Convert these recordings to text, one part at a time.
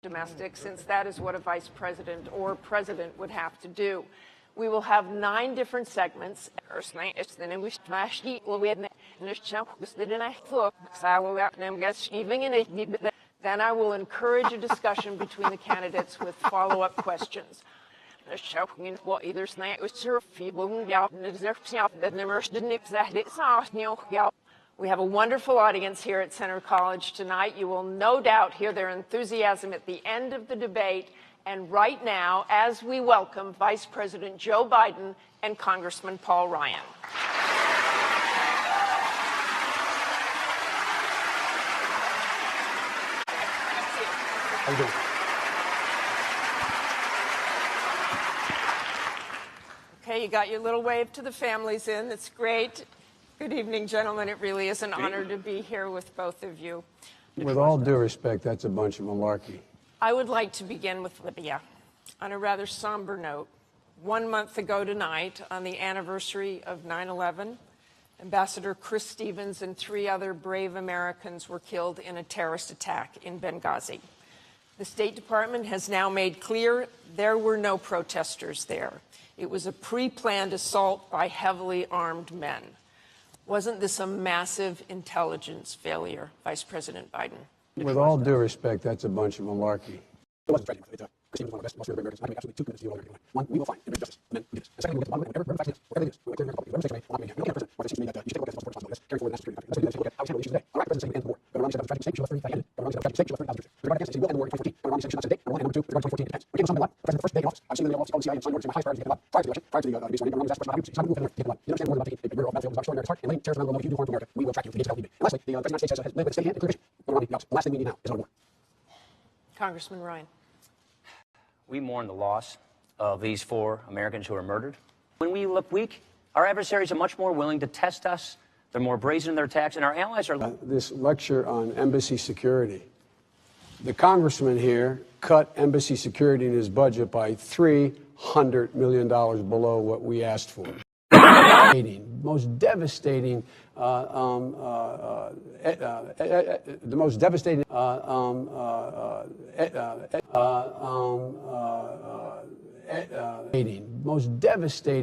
domestic, since that is what a vice president or president would have to do. We will have 9 different segments. Then I will encourage a discussion between the candidates with follow-up questions. We have a wonderful audience here at Center College tonight. You will no doubt hear their enthusiasm at the end of the debate. And right now, as we welcome Vice President Joe Biden and Congressman Paul Ryan. How you doing? Okay, you got your little wave to the families in. That's great. Good evening, gentlemen. It really is an honor to be here with both of you. With all due respect, that's a bunch of malarkey. I would like to begin with Libya on a rather somber note. 1 month ago tonight, on the anniversary of 9/11, Ambassador Chris Stevens and 3 other brave Americans were killed in a terrorist attack in Benghazi. The State Department has now made clear there were no protesters there. It was a pre-planned assault by heavily armed men. Wasn't this a massive intelligence failure, Vice President Biden? With all due respect, that's a bunch of malarkey. It wasn't threatening. Christine was one of the best Australian Americans. I can make absolutely 2 commitments to you all. One, we will find and bring justice. And then we do this. And secondly, we'll get to the bottom of it. Whatever the facts is, whatever it is, we're clear American public. Whatever mistakes we made, we're not being here. We don't care, President. Why it seems to me that you should take a look at the responsibilities, carry forward national security. Let's take a look at how we handle issues today. All right, President saying we end the war. Governor Romney said that was a tragic mistake. She left 30 ended. Governor Romney said that was a tragic mistake. She left 30,000 troops. The Democratic candidate said we will end the war in 2014. Governor Romney said we should not say date. Number 1. And number 2, the regarding 2014 defense. We're getting something a lot. The President, the first day in office, I've seen the CIA and signed orders. My highest priority is to get a lot. Prior to the election, prior to the debate, when the Governor was asked a question about how you decide to move forward, get a lot. You understand more about the murder of battlefield is our extraordinary heart, and laying terrorist around the world, if you do harm to America, we will track you to the gates of hell. And lastly, the President of the United States has led with a steady hand and clear vision. Governor Romney, the last thing we need now is another war. Congressman Ryan. We mourn the loss of these 4 Americans who were murdered. When we look weak, our adversaries are much more willing to test us. They're more brazen in their attacks, and our allies are... This lecture on embassy security. The congressman here cut embassy security in his budget by $300 million below what we asked for. Most devastating, the most devastating, most devastating,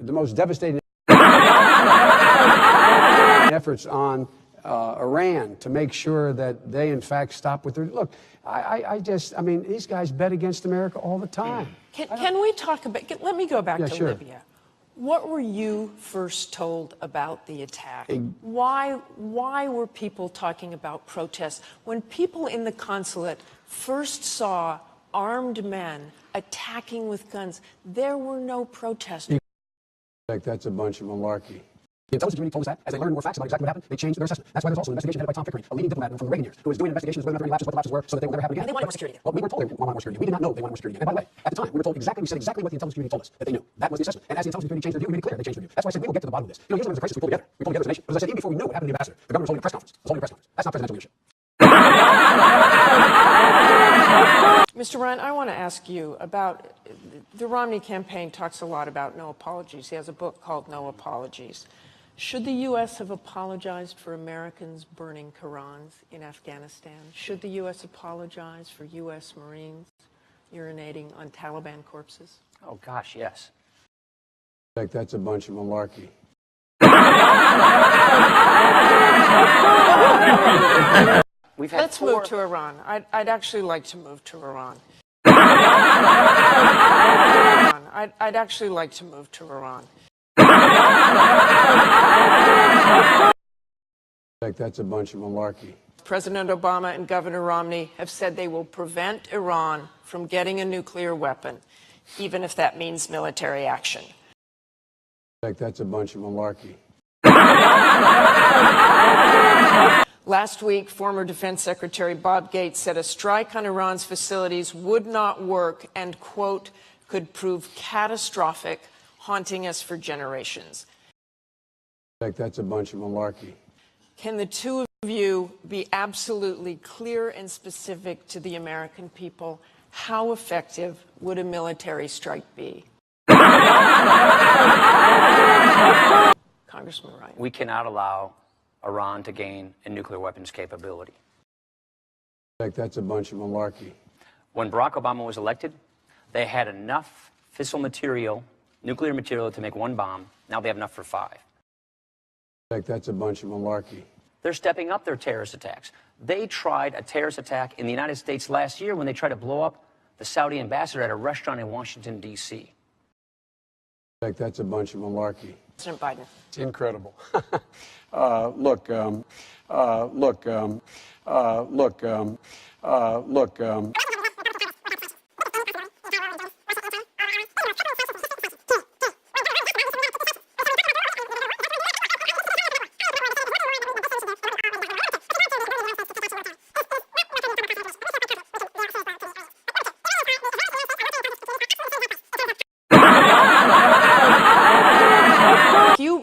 the most devastating efforts on Iran to make sure that they, in fact, stop with their... Look, I mean, these guys bet against America all the time. Can we talk about... Let me go back to sure. Libya. What were you first told about the attack? Why were people talking about protests? When people in the consulate first saw armed men attacking with guns, there were no protesters. That's a bunch of malarkey. The intelligence community told us that as they learned more facts about exactly what happened, they changed their assessment. That's why there's also an investigation headed by Tom Pickering, a leading diplomat from the Reagan years, who was doing investigations whether or not there were any lapses, what the lapses were, so that they will never happen again. And they wanted more security. Well, we were told they wanted more security. We did not know they wanted more security. And by the way, at the time, we were told exactly, we said exactly what the intelligence community told us that they knew. That was the assessment. And as the intelligence community changed their view, we made it clear they changed their view. That's why I said we will get to the bottom of this. You know, usually when there's a crisis, we pull together. We pull together as a nation. But as I said, even before we knew what happened to the ambassador, the governor was holding a press conference. Was holding a press conference. That's not presidential leadership. Mr. Ryan, I want to ask you about the Romney campaign talks a lot about no apologies. He has a book called No Apologies. Should the U.S. have apologized for Americans burning Qurans in Afghanistan? Should the U.S. apologize for U.S. Marines urinating on Taliban corpses? Oh, gosh, yes. That's a bunch of malarkey. Let's move to Iran. I'd actually like to move to Iran. I'd actually like to move to Iran. That's a bunch of malarkey. President Obama and Governor Romney have said they will prevent Iran from getting a nuclear weapon, even if that means military action. That's a bunch of malarkey. Last week, former Defense Secretary Bob Gates said a strike on Iran's facilities would not work and, quote, could prove catastrophic, haunting us for generations. That's a bunch of malarkey. Can the two of you be absolutely clear and specific to the American people? How effective would a military strike be? Congressman Ryan. We cannot allow Iran to gain a nuclear weapons capability. That's a bunch of malarkey. When Barack Obama was elected, they had enough fissile material, nuclear material, to make one bomb. Now they have enough for 5. That's a bunch of malarkey. They're stepping up their terrorist attacks. They tried a terrorist attack in the United States last year when they tried to blow up the Saudi ambassador at a restaurant in Washington, D.C. That's a bunch of malarkey. President Biden. It's incredible. Look.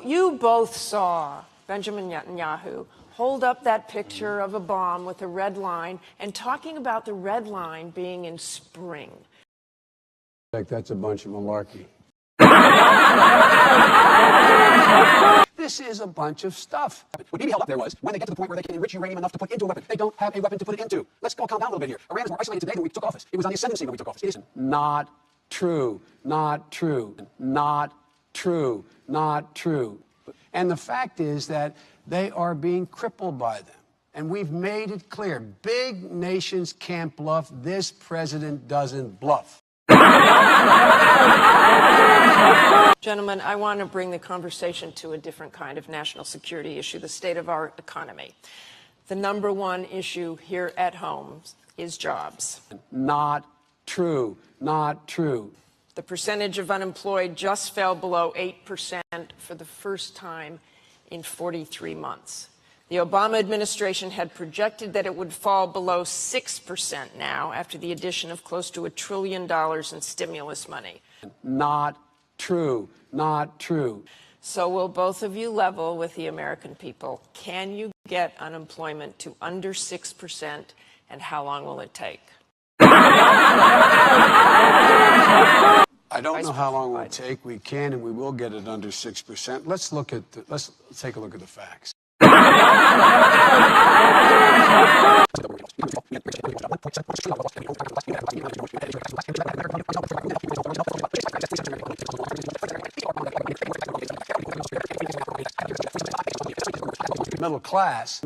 You both saw Benjamin Netanyahu hold up that picture of a bomb with a red line and talking about the red line being in spring. That's a bunch of malarkey. This is a bunch of stuff. What Bibi held up there was when they get to the point where they can enrich uranium enough to put into a weapon. They don't have a weapon to put it into. Let's go calm down a little bit here. Iran is more isolated today than when we took office. It was on the ascendancy when we took office. It isn't. Not true. Not true. Not true. Not true. And the fact is that they are being crippled by them. And we've made it clear. Big nations can't bluff. This president doesn't bluff. Gentlemen, I want to bring the conversation to a different kind of national security issue, the state of our economy. The number one issue here at home is jobs. Not true. Not true. The percentage of unemployed just fell below 8% for the first time in 43 months. The Obama administration had projected that it would fall below 6% now after the addition of close to $1 trillion in stimulus money. Not true. Not true. So will both of you level with the American people? Can you get unemployment to under 6%, and how long will it take? I don't know how long it will take. We can and we will get it under 6%. Let's take a look at the facts. Middle class.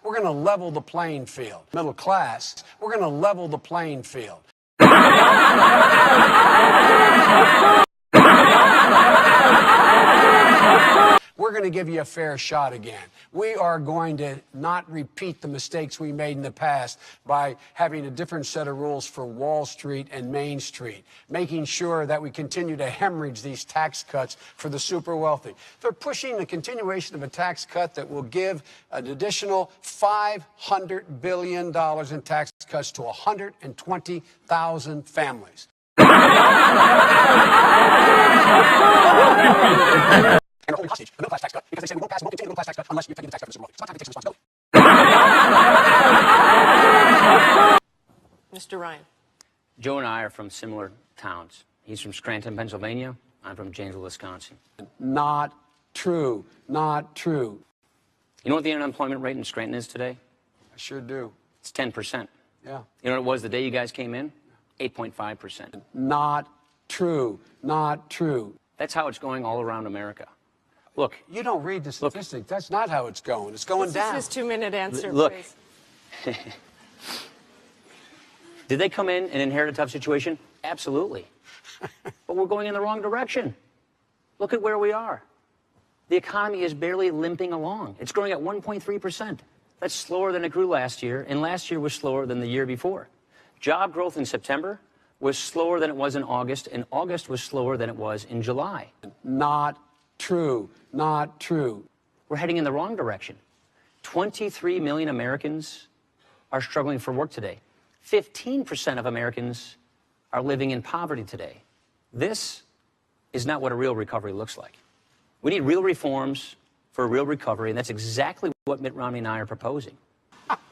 We're going to level the playing field. Middle class. We're going to level the playing field. We're going to give you a fair shot again. We are going to not repeat the mistakes we made in the past by having a different set of rules for Wall Street and Main Street, making sure that we continue to hemorrhage these tax cuts for the super wealthy. They're pushing the continuation of a tax cut that will give an additional $500 billion in tax cuts to 120,000 families. And we're holding hostage the middle class tax cut because they say we won't pass and won't continue the middle class tax cut unless you take the tax cut from the super wealthy. It's not time to take some responsibility. Mr. Ryan. Joe and I are from similar towns. He's from Scranton, Pennsylvania. I'm from Janesville, Wisconsin. Not true. Not true. You know what the unemployment rate in Scranton is today? I sure do. It's 10%. Yeah. You know what it was the day you guys came in? 8.5%. Not true. Not true. That's how it's going all around America. Look. You don't read the statistics. That's not how it's going. It's going down. This is his 2-minute answer, Look. please. Did they come in and inherit a tough situation? Absolutely. But we're going in the wrong direction. Look at where we are. The economy is barely limping along. It's growing at 1.3%. That's slower than it grew last year, and last year was slower than the year before. Job growth in September was slower than it was in August, and August was slower than it was in July. Not true. Not true. We're heading in the wrong direction. 23 million Americans are struggling for work today. 15% of Americans are living in poverty today. This is not what a real recovery looks like. We need real reforms for a real recovery, and that's exactly what Mitt Romney and I are proposing.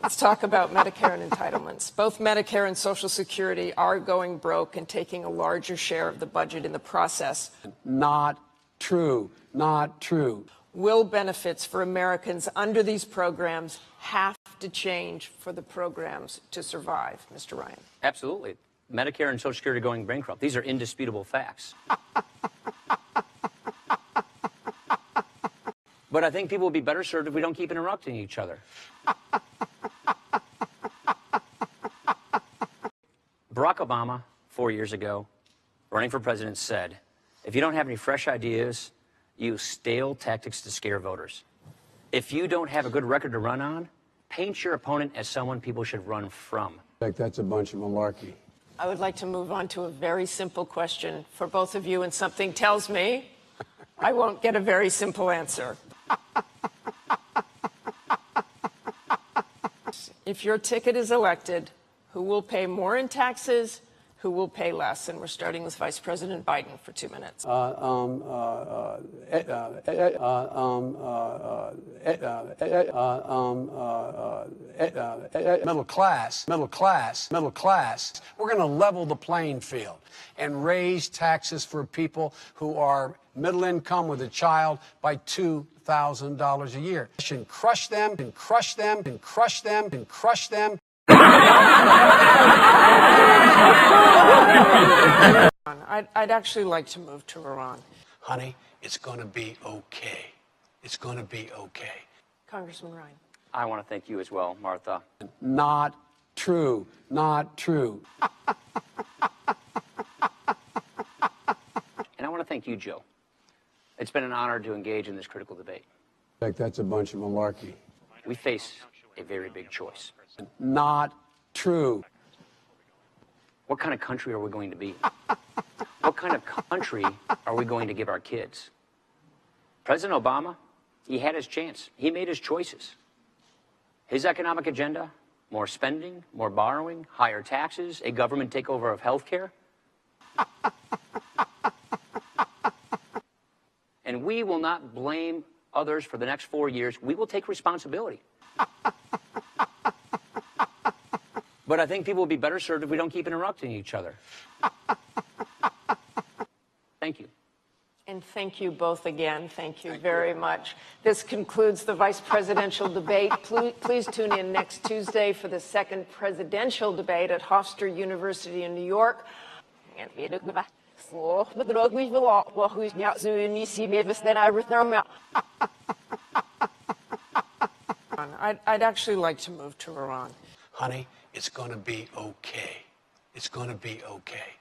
Let's talk about Medicare and entitlements. Both Medicare and Social Security are going broke and taking a larger share of the budget in the process. Not true. Not true. Will benefits for Americans under these programs have to change for the programs to survive, Mr. Ryan? Absolutely. Medicare and Social Security going bankrupt. These are indisputable facts. But I think people will be better served if we don't keep interrupting each other. Barack Obama, 4 years ago, running for president, said, if you don't have any fresh ideas, use stale tactics to scare voters. If you don't have a good record to run on, paint your opponent as someone people should run from. In fact, that's a bunch of malarkey. I would like to move on to a very simple question for both of you, and something tells me I won't get a very simple answer. If your ticket is elected, who will pay more in taxes, who will pay less? And we're starting with Vice President Biden for 2 minutes. Middle class. We're going to level the playing field and raise taxes for people who are middle income with a child by $2,000 a year. And crush them, and crush them, and crush them, and crush them. I'd actually like to move to Iran. Honey, it's going to be okay. It's going to be okay. Congressman Ryan. I want to thank you as well, Martha. Not true. Not true. And I want to thank you, Joe. It's been an honor to engage in this critical debate. In fact, that's a bunch of malarkey. We face a very big choice. Not true. What kind of country are we going to be? What kind of country are we going to give our kids? President Obama, he had his chance. He made his choices. His economic agenda, more spending, more borrowing, higher taxes, a government takeover of health care. And we will not blame others for the next 4 years. We will take responsibility. But I think people will be better served if we don't keep interrupting each other. Thank you. And thank you both again. Thank you very much. This concludes the vice presidential debate. Please tune in next Tuesday for the second presidential debate at Hofstra University in New York. I'd actually like to move to Iran. Honey, it's going to be okay. It's going to be okay.